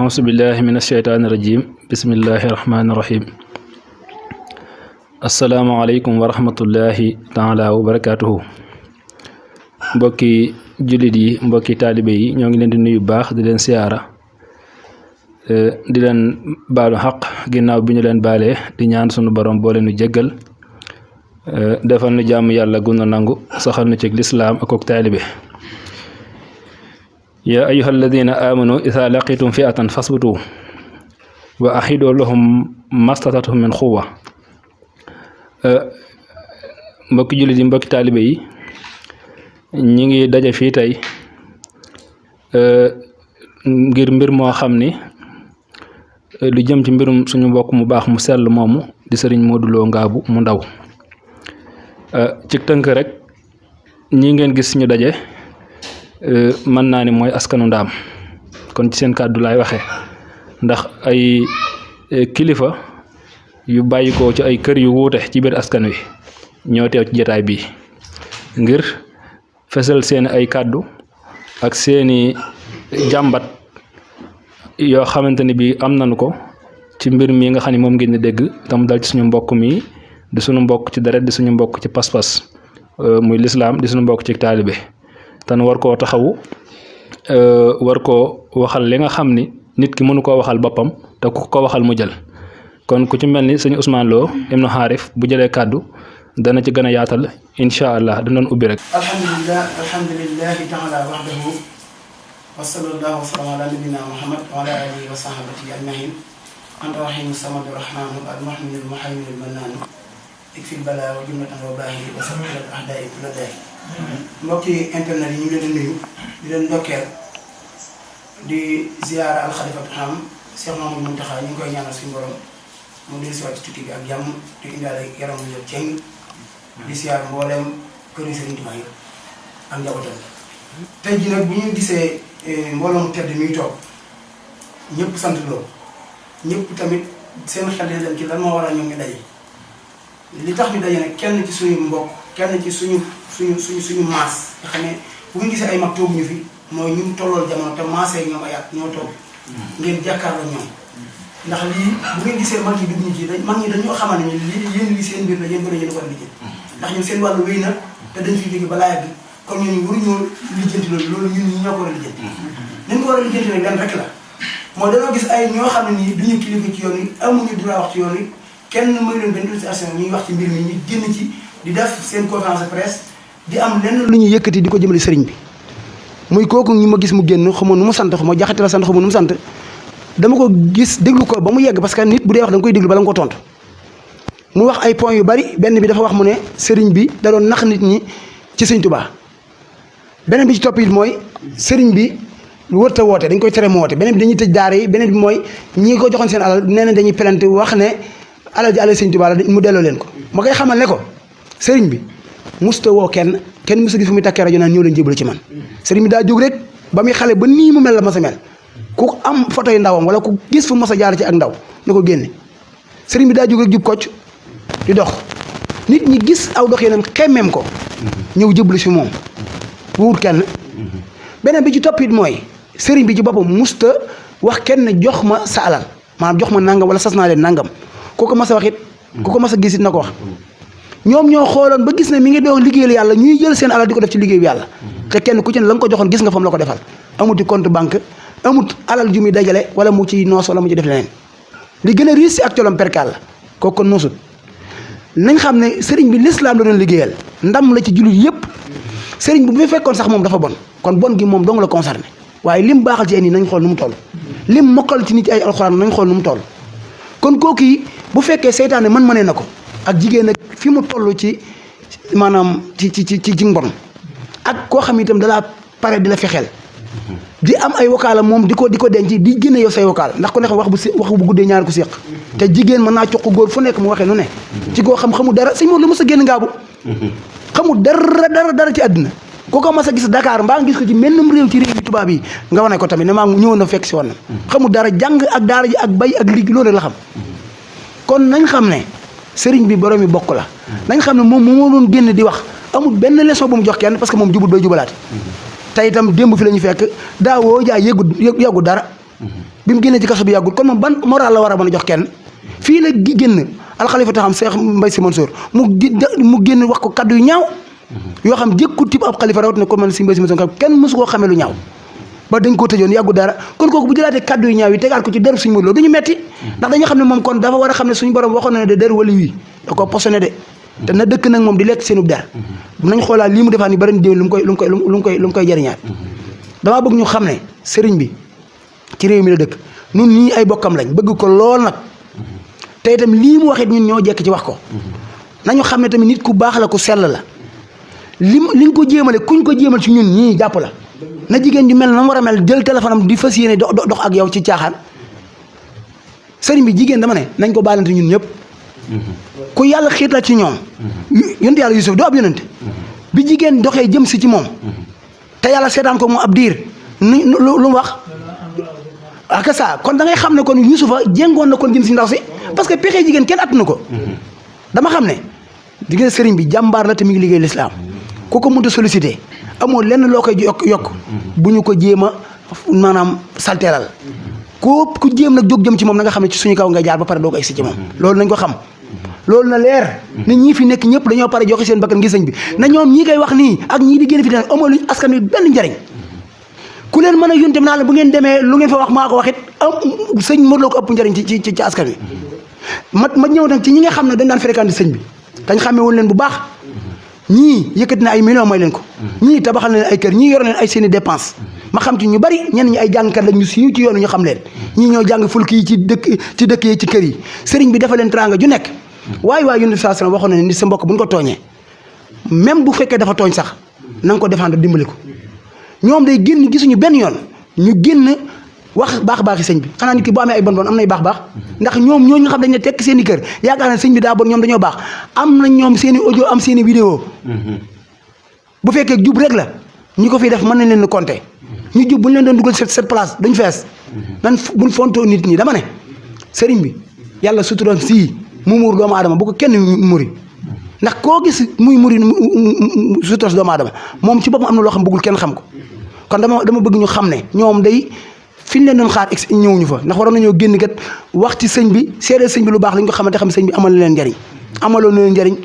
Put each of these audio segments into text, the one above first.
أعوذ بالله من الشيطان الرجيم بسم الله الرحمن الرحيم السلام عليكم ورحمة الله تعالى وبركاته mbokki jullit yi mbokki taalibe yi ñoo ngi leen di nuyu baax di leen siyaara di leen baalu xaq ginnaaw bi ñu leen baalee di ñaan sunu borom boo leen jéggal defal nu jàmm yàlla gu nu nangu saxal nu ci lislaam ak taalibe yaa ayyuha alladina amanu idha laqitum fi'atan fasbutu wa ahidu lahum mastata'tum min quwwa mbokki jullit yi mbokki taalibe yi ñi ngi daje fii tey ngir mbir moo xam ni lu jëm ci mbirum suñu mbokk mu baax mu sell moomu di sëriñ Modou Lo Ngabou mu ndaw ci tënk rek ñi ngeen gis ñu daje mën naa ni mooy askanu ndaam kon ci seen kàddu laay waxee ndax ay kilifa yu bàyyikoo ci ay kër yu wuute ci biir askan wi ñoo teew ci jotaay bi ngir fesal seeni ay kàddu ak seeni jàmbat yoo xamante ni bi am nañu ko ci mbir mi nga xam ne moom ngeen di dégg tam dal ci suñu mbokk mi di suñu mbokk ci deret di suñu mbokk ci pas-pas muy lislaam di suñu mbokk ci taalibe tan war koo taxawu war koo waxal li nga xam ni nit ki mënu koo waxal boppam te ku ko waxal mu jël kon ku ci mel ni sëñ Ousmane Lo ibnu Xaarif bu jëlee kàddu dana ci gën a yaatal incha allah danoon ubbi rek. alhamdulillahi taala wahdahu wa sallallahu wa sallam ala nabina muhammad wa ala alihi wa sahbihi ajmahin anta rahimu samadu rahmanu al muhammadul muhammidul mannanu ikfil bala wa jumlatan wa baahi wa sabbat ahdaai kulla daay mbokki internet yi ñu ngi leen di nuyu di leen ndokkeel di ziyaara alxalifatu xam Cheikh Mamadou Mountakha ñu ngi koy ñaanal suñu borom mu dellu si waat ci tukki bi ak jàmm te indaale yaram yu ceeñ di ziyaar mboolem këri Sëriñ Tuubaa yi ak njabootam tey jii nag bu ñu gisee mbooloo mu tedd mi toog ñëpp sant loo ñëpp tamit seen xel di dem ci lan moo waral ñoom ñu daje li tax ñu daje nag kenn ci suñu mbokk kenn ci suñu maas nga xam ne bu ñu gisee ay mag tooguñu fi mooy ñu tollool jamono te maasee ñoom ay at ñoo toog ngeen jàkkaarloo ñoom ndax lii bu ngeen gisee mag ñi dugg ñu ci mag ñi dañoo xamal ne lii yéen li seen mbir la yéen ko ne yéen ko war a lijjanti ndax ñun seen wàllu wéy na te dañ fiy jóge balaa yàgg kon ñun waruñoo lijjanti loolu ñun ñi ñoo ko war a lijjanti nañ ko war a lijjanti nag lenn rek la mooy dañoo gis ay ñoo xam ne nii duñu kilifa ci yoon yi amuñu droit wax ci yoon yi kenn may leen benn autorisation ñuy wax ci mbir mi ñu génn ci di def seen conférence de presse di am lenn lu ñuy yëkkati di ko jëmale sëriñ bi muy kooku ñu ma gis mu génn xaw ma nu mu sant xaw ma jaxate la sant xaw ma nu mu sant dama ko gis déglu ko ba mu yegg parce que nit bu dee wax da nga koy déglu bala nga ko tontu mu wax ay points yu bari benn bi dafa wax mu ne sëriñ bi da doon nax nit ñi ci sëriñ Tuubaa beneen bi ci topp it mooy sëriñ bi wërta woote dañ koy tere mu woote beneen bi dañuy tëj daara yi beneen bi mooy ñi ko joxoon seen alal nee na dañuy pelante wax ne alal ji alal sëriñ Tuubaa la mu delloo leen ko ma koy xamal ne ko sëriñ bi musta woo kenn musta gis fu muy takkee rajo naan ñëw leen jébbalu ci man sëriñ bi daa jóg rek ba muy xale ba nii mu mel la mas a mel ku am photo yu ndawam wala ku gis fu mas a jaar ci ak ndaw na ko génne sëriñ bi daa jóg rek jub kocc di dox nit ñi gis aw dox yeneen xemmeem ko ñëw jébbalu si moom wut kenn beneen bi ci topp it mooy sëriñ bi ci boppam musta wax kenn jox ma sa alal maanaam jox ma nangam wala sas naa leen nangam ku ko mas a wax it ku ko mas a gis it na ko wax ñoom ñoo xooloon ba gis ne mi ngi doon liggéeyal yàlla ñuy jël seen alal di ko def ci liggéeyu yàlla te kenn ku ci ne la nga ko joxoon gis nga fa mu la ko defal amuti compte banque amut alal ju muy dajale wala mu ci noos wala mu ci def leneen li gën a riis si actuellement percal la kooku kon noosut nañ xam ne sëriñ bi lislaam la doon liggéeyal ndam la ci jullit yëpp sëriñ bi bu fi fekkoon sax moom dafa bon kon bon gi moom dong la concerné waaye lim baaxal ci ay nii nañ xool nu mu toll lim mokkal ci nit ay alxuraan nañ xool nu mu toll kon kooku yi bu fekkee seytaane man mënee na ko ak jigéen ak fi mu toll ci maanaam ci mbon ak koo xam itam dalaa pare di la fexeel di am ay wakaala moom di ko denc di génne yow say wakaal ndax ku nekk wax bu guddee ñaari ko séq te jigéen mën naa coq góor fu nekk mu waxee nu ne ci koo xamul dara sëñ moom lu mës a génn Ngabou xamul dara ci àdduna ku ko mas a gis Dakar mbaa nga gis ko ci mennum réew ci réew yi tubaab yi nga wane ko tamit ne maa ñëwoon na fekk si woon na xamul dara jàng ak daara ji ak bay ak liggéey loolu la xam kon nañ xam ne sëriñ bi borom yi bokk la nañ xam ne moom moo doon génn di wax amul benn leçon bu mu jox kenn parce que moom jubut bay jubalaate te itam démb fi la ñu fekk daawoo jaay yëggu dara bi mu génnee ci kaso bi yàggul kon moom ban moral la war a mën a jox kenn fii la génn alxalifa taxam Cheikh Mbaye Sy Mansour mu génn wax ko kaddu yu ñaaw yoo xam jékku tib ab xalifa rawat ne ko man si Mbaye Sy Mansour kenn mësu koo xamee lu ñaaw ba dañ koo tëjoon yàggu dara kon kooku bu jëlaatee kaddu yu ñaaw yi tegaat ko ci deru suñu Modou Lo duñu metti ndax dañu xam ne moom kon dafa war a xam ne suñu borom waxoon na ne de deru wala wii da ko posone de te na dëkk nag moom di lekk seenub der nañ xoolaat lii mu defaat ni bari déwén lu mu koy jëriñaat damaa bëgg ñu xam ne sëriñ bi ci réew mi la dëkk nun nii ay bokkam lañ bëgg ko lool nag te itam lii mu waxit ñun ñoo jekk ci wax ko nañu xam ne tamit nit ku baax la ku sell la liñ ko jéemale kuñ ko jéemal ci ñun ñii jàpp la na jigéen ju mel na mu war a mel jël téléphone am di fas yéene dox ak yow ci caaxaan sëriñ bi jigéen dama ne nañ ko baalante ñun ñëpp ku yàlla xiit la ci ñoom yonent yàlla Yuusuf doo ab yonent bi jigéen doxee jëm si ci moom te yàlla seetaan ko moom ab diir lu mu wax ak ça kon da ngay xam ne kon Yuusufa jéngoon na kon jëm si ndaw si parce que pexe jigéen kenn attanu ko dama xam ne jigéen sëriñ bi jàmbaar la te mi ngi liggéey lislaam ku ko mënta sollicité amoo lenn loo koy yokk bu ñu ko jéem a maanaam salteelal ku jéem nag jóg jëm ci moom na nga xam ne ci suñu kaw ngay jaar ba pare doo ko egsi ci moom loolu nañ ko xam loolu na leer ne ñii fi nekk ñëpp dañoo pare joxe seen bakkan ngir sëñ bi na ñoom ñii koy wax nii ak ñii di génn fi nekk amoo luñ askan wi benn njariñ ku leen mën a yónte naa la bu ngeen demee lu ngeen fa wax maa ko waxit sëñ Modou Lo ko ëpp njariñ ci askan wi ma ñëw nag ci ñi nga xam ne dañ daan fréquenté sëñ bi dañ xàmmee woon leen bu baax ñii yëkkati na ay millions may leen ko ñii tabaxal leen ay kër ñii yor leen ay seeni dépense ma xam ci ñu bari ñenn ñi ay jàngkat lañ ñu siiw ci yoonu ñu xam leen ñii ñoo jàng fulki yi ci dëkk yi ci kër yi sëriñ bi dafa leen teraanga ju nekk waaye yonent bi sallallahu alayhi wasallam waxoon na ne nit sa mbokk bu ñu ko tooñee même bu fekkee dafa tooñ sax na nga ko défendre dimbali ko ñoom day génn gisuñu benn yoon ñu génn wax baax sëñ bi xanaa nit ki boo amee ay bon am nay baax ndax ñoom ñooñu nga xam dañ ne tekk seen i kër yaakaar ne sëñ bi daa bon ñoom dañoo baax am na ñoom seen i audio am seen i vidéo bu fekkee jub rek la ñi ko fiy def mën nañ leen compter ñu jub bu ñu leen doon dugal cette place duñ fees nan buñ fontoo nit ñi dama ne sëriñ bi yàlla suturam sii mu muur doomu aadama bu ko kenn muri ndax koo gis muy muri suturas doomu aadama moom ci boppam am na loo xam bëggul kenn xam ko kon dama bëgg ñu xam ne ñoom day fi ñu leen doon xaar ñëwuñu fa ndax waroon nañoo génn kat wax ci sëñ bi seedeel sëñ bi lu baax lañ ko xamante xam sëñ bi amal na leen njariñ amaloon na leen njariñ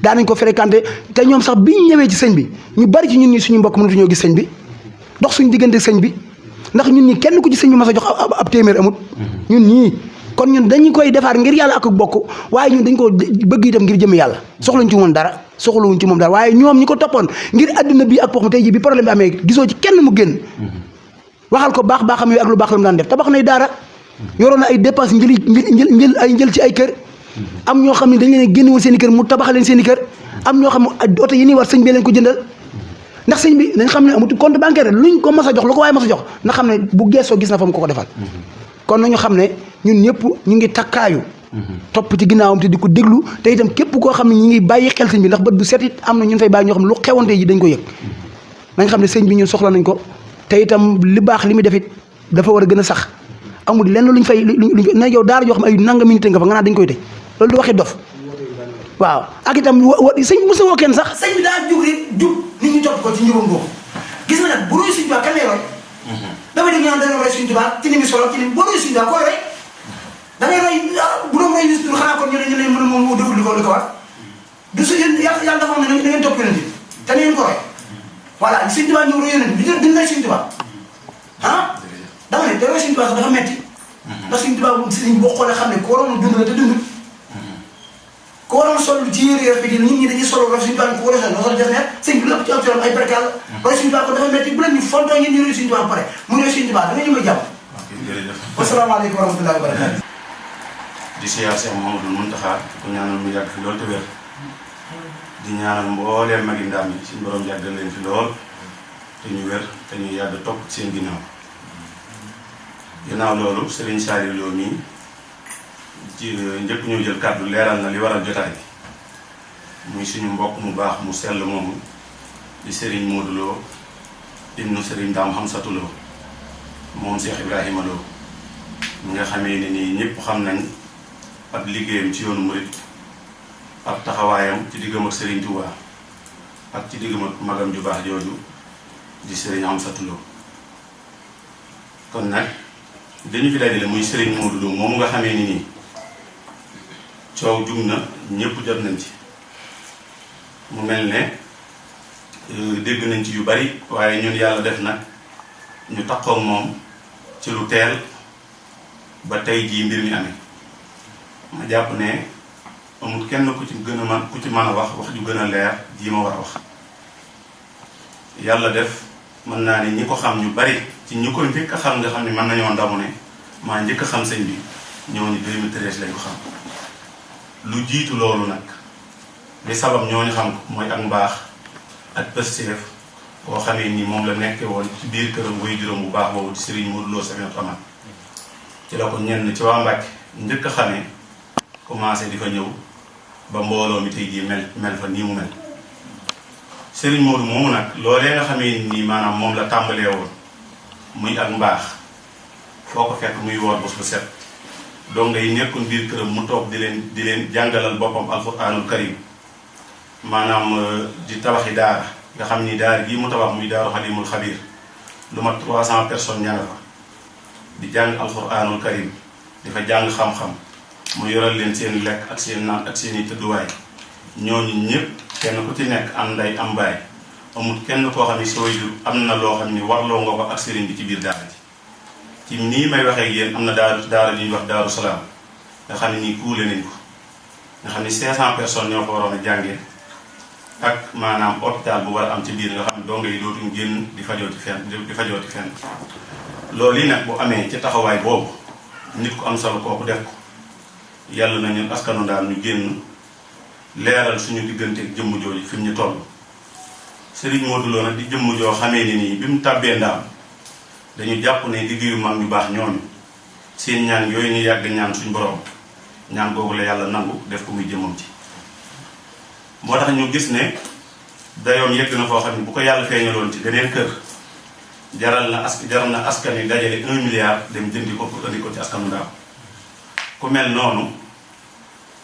daanañ ko fréquenté te ñoom sax biñ ñëwee ci sëñ bi ñu bari ci ñun ñi suñu mbokk mënatuñoo gis sëñ bi dox suñu diggante sëñ bi ndax ñun ñi kenn ku ci sëñ bi mas a jox ab téeméer amut ñun ñii kon ñun dañu koy defaat ngir yàlla ak bokk waaye ñun dañ ko bëgg itam ngir jëmm yàlla soxlañ ci woon dara soxlawuñ ci moom dara waaye ñoom ñi ko toppoon ngir adduna bi ak pox ma tey ji bi problème bi amee gisoo ci kenn mu génn waxal ko baaxam yooyu ak lu baax la mu daan def tabax nay daara yoroon na ay dépense njël ci ay kër am ñoo xam ne dañ leen génn woon seen i kër mu tabax leen seen i kër am ñoo xam ne oto yi ñuy war sëñ bi leen ko jëndal ndax sëñ bi dañ xam ne amut compte bancaire luñ ko mas a jox lu ko waaye mas a jox na xam ne bu geesoo gis na fa mu ko defal kon nañu xam ne ñun ñëpp ñu ngi takkaayu topp ci ginnaawam te di ko déglu te itam képp koo xam ne ñi ngi bàyyi xel sëñ bi ndax bët bu set it am na ñun fay bàyyi ñoo xam ne lu xewante ji dañ ko yëg nañ xam ne sëñ bi ñun soxla nañ ko te itam li baax li muy def it dafa war a gën a sax amul lenn luñ fay luñ na yow daara joo xam ay nanga minute nga fa nga naan dañ koy tëj loolu du waxi dof waaw ak itam sëñ Moussa woo kenn sax sëñ bi daa jug nit ñi topp ko ci njubam boobu gis nga nag bu roy suñu tubaab kan lay roy dama dégg ñaan dañoo roy suñu tubaab ci ni mi solo ci ni boo roy suñu tubaab koy roy da ngay roy bu doon roy Youssou Ndour xanaa kon ñu ne mën a moom deful li ko war du su yàlla dafa xam ne da ngeen topp yonent bi te ngeen ko roy voilà suñu tubaab ñu roy yonent bi duñ roy suñu tubaab ah dama ne te roy suñu tubaab sax dafa metti ndax suñu tubaab sëriñ boo xoolee xam ne ko waroon dund la te dund ko waroon sol ci yére yére bi nit ñi dañuy solo roy suñu tubaab ko war a sol sol def ne sëñ bi lépp ci am ay précal roy suñu tubaab ko dafa metti bu leen ñu fontoo ngeen ñu roy suñu tubaab pare mu roy suñu tubaab da nga ñu may jàmm wasalaamaaleykum wa rahmatullahi wa barakatuh di siyaar Cheikh Mouhamadoul Mountakha ko ñaanal mu yàgg fi lool te wér di ñaanal mbooleem magi ndaam yi suñu borom yàggal leen fi lool te ñu wér te ñu yàgg topp seen ginnaaw loolu Serigne Saliou Lo mii ci njëkk ñoo jël kàddu leeral na li waral jotaay muy suñu mbokk mu baax mu sell moomu di Serigne Modou Lo ibnu Serigne Dame Hamsatou Lo moom Cheikh Ibrahima Lo mi nga xamee ne nii ñëpp xam nañ ab liggéeyam ci yoonu murit ab taxawaayam ci diggam ak Serigne Touba ak ci diggam ak magam ju baax jooju di Serigne Hamsatou Lo kon nag dañu fi dajale muy Serigne Modou Lo moom nga xamee ni nii coow jug na ñëpp jot nañ ci mu mel ne dégg nañ ci yu bari waaye ñun yàlla def nag ñu taxaw moom ci lu teel ba tey jii mbir mi amee ma jàpp ne amul kenn ku ci gën a man ku ci mën a wax ju gën a leer jii ma war a wax yàlla def mën naa ne ñi ko xam ñu bari ci ñi ko njëkk a xam nga xam ne mën nañoo ndamu ne maa njëkk a xam sëñ bi ñooñu 2013 lañ ko xam lu jiitu loolu nag li sabab ñooñu xam ko mooy ak mbaax ak pësteef koo xamee ni moom la nekkee woon ci biir këram way juróom bu baax boobu di Serigne Modou Lo Samiou Aman ci la ko ñenn ci waa Mbàkke njëkk a xamee commencé di fa ñëw ba mbooloo mi tey jii mel fa nii mu mel Serigne Modou moomu nag loolee nga xamee nii maanaam moom la tàmbalee woon muy ak mbaax foo ko fekk muy woor bés bu set donc ngay nekkoon biir këram mu toog di leen jàngalal boppam alxuraanul karim maanaam di tabaxi daara nga xam ni daara gii mu tabax muy daaru xalimul xabiir lu mat 300 personnes ña nga fa di jàng alxuraanul karim di fa jàng xam-xam mu yoral leen seen lekk ak seen naan ak seen i tëdduwaay ñooñu ñëpp kenn ku ci nekk am nday am baay amul kenn koo xam ni sooy jur am na loo xam ni warloo nga ko ak sëriñ bi ci biir daara ji ci nii may waxee ak yéen am na daara li ñuy wax daaru salaam nga xam ne nii kuule nañ ko nga xam ni 500 personnes ñoo ko waroon a jàngee ak maanaam hôpital bu war a am ci biir nga xam ne dongo yi dootuñ génn di fajooti fenn loolu yi nag bu amee ci taxawaay boobu nit ku am solo kooku def ko yàlla na ñun askanu Ndaam ñu génn leeral suñu diggante jëmm jooju fi mu ñu toll Serigne Modou Lo nag di jëmm joo xamee ni nii bi mu tàbbee Ndaam dañu jàpp ne liggéeyu mag ñu baax ñooñu seen ñaan yooyu ñu yàgg ñaan suñu borom ñaan googu la yàlla nangu def ko muy jëmmam ci moo tax ñu gis ne dayoom yegg na foo xam ne bu ko yàlla feeñaloon ci beneen kër jaral na askan yi dajale 1 milliard dem jëndi ko pour andi ko ci askanu Ndaam ku mel noonu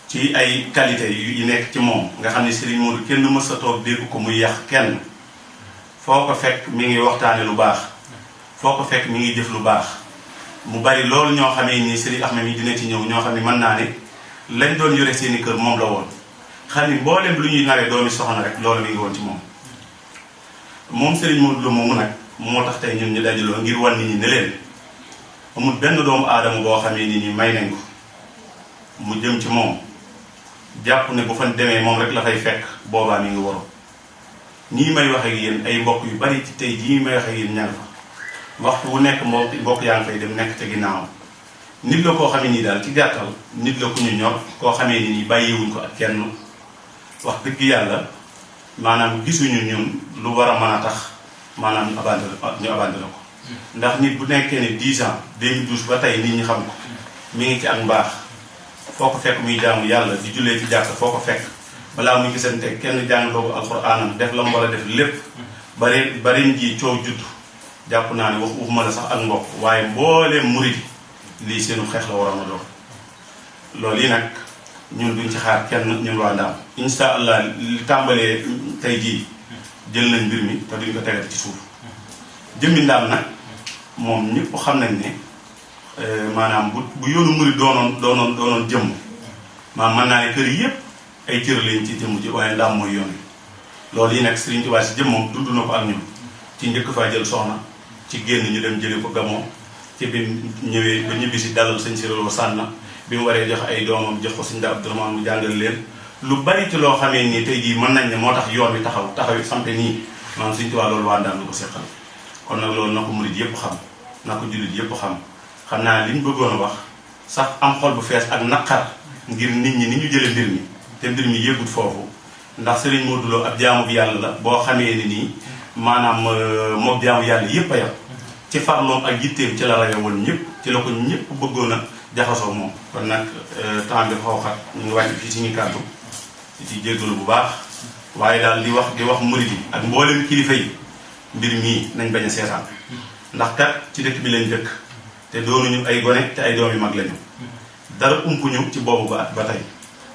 ci ay qualité yu nekk ci moom nga xam ne Serigne Modou kenn mës a toog dégg ko muy yàq kenn foo ko fekk mi ngi waxtaane lu baax foo ko fekk mi ngi jëf lu baax mu bari loolu ñoo xamee ni Serigne Ahmed mi dina ci ñëw ñoo xam ne mën naa ne lañ doon yore seeni kër moom la woon xam ni mboolem lu ñuy nawee doomi soxna rek loolu mi ngi woon ci moom Serigne Modou Lo moomu nag moo tax tey ñun ñu dajaloo ngir wan nit ñi ne leen amul benn doomu aadama boo xamee ni may nañ ko mu jëm ci moom jàpp ne bu fa demee moom rek la fay fekk boobaa mi ngi waru nii may wax ak yéen ay mbokk yu bari ci tey jii may wax ak yéen ña fa waxtu wu nekk mbokk yaa ngi fay dem nekk te ginnaawam nit la koo xamee nii daal ci gàttal nit la ku ñu ñor koo xamee ni nii bàyyiwuñ ko ak kenn wax dëgg yàlla maanaam gisuñu ñun lu war a mën a tax maanaam ñu abandonné ko ndax nit bu nekkee ne 10 ans 2012 ba tey nit ñi xam ko mi ngi ci ak mbaax foo ko fekk muy jaamu yàlla di jullee ci jàkk foo ko fekk balaa muy gisante kenn jàng loo ko alxuraanam def la mu war a def lépp bari ji coow judd jàpp naa ne waxuma la sax ak mbokk waaye mbooleem murid lii seenu xeex la waroon a doon loolu yi nag ñun duñ ci xaar kenn ñun waa Ndaam insha allah li tàmbalee tey jii jël nañ mbir mi te duñ ko tegati ci suuf jëmmi Ndaam nag moom ñëpp xam nañ ne maanaam bu yoonu murid doonoon jëmm maanaam mën naa ne kër yëpp ay cër lañ ci jëmm ji waaye Ndaam mooy yoon wi loolu yi nag Serigne Touba si jëmmam dund na ko ak ñun ci njëkk faa jël soxna ci génn ñu dem jëli ko gamoo ci bi ñëwee ba ñibbi si dalal sëñ Sirolo Sànna bi mu waree jox ay doomam jox ko sëñ da Abdourahmane mu jàngal leen lu bari ci loo xamee nii tey jii mën nañ ne moo tax yoon wi taxaw sampe nii maanaam Serigne Touba loolu waa Ndaam lu ko seqal kon nag loolu na ko murid yëpp xam na ko jullit yëpp xam naa li ñu bëggoon a wax sax am xol bu fees ak naqar ngir nit ñi ni ñu jëlee mbir mi te mbir mi yëgut foofu ndax Serigne Modou Lo ab jaamu bi yàlla la boo xamee ni nii maanaam moom jaamu yàlla yëpp a yam ci farloom ak yitteem ci la rawe woon ñëpp ci la ko ñëpp bëggoon a jaxasoo moom kon nag temps bi xaw xat ñu ngi wàcc fii suñu kàddu ci jéggalu bu baax waaye daal di wax murid yi ak mboolem kilifa yi mbir mii nañ bañ a seetaan ndax kat ci dëkk bi lañ dëkk te doonuñu ay gone te ay doom yu mag lañu dara umpuñu ci boobu ba tey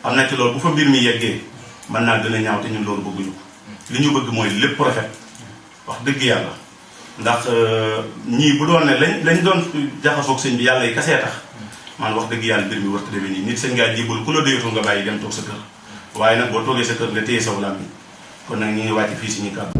am na ci loolu bu fa mbir mi yeggee mën naa gën a ñaaw te ñun loolu bëgguñu ko li ñu bëgg mooy lépp rafet wax dëgg yàlla ndax ñii bu doon ne lañ doon jaxasoog sëñ bi yàlla yi kasee tax man wax dëgg yàlla mbir mi warta demee nii nit sëñ ngaa jébal ku la doyatul nga bàyyi dem toog sa kër waaye nag boo toogee sa kër nga téye saw làmmiñ kon nag ñu ngi wàcc fii suñu kàddu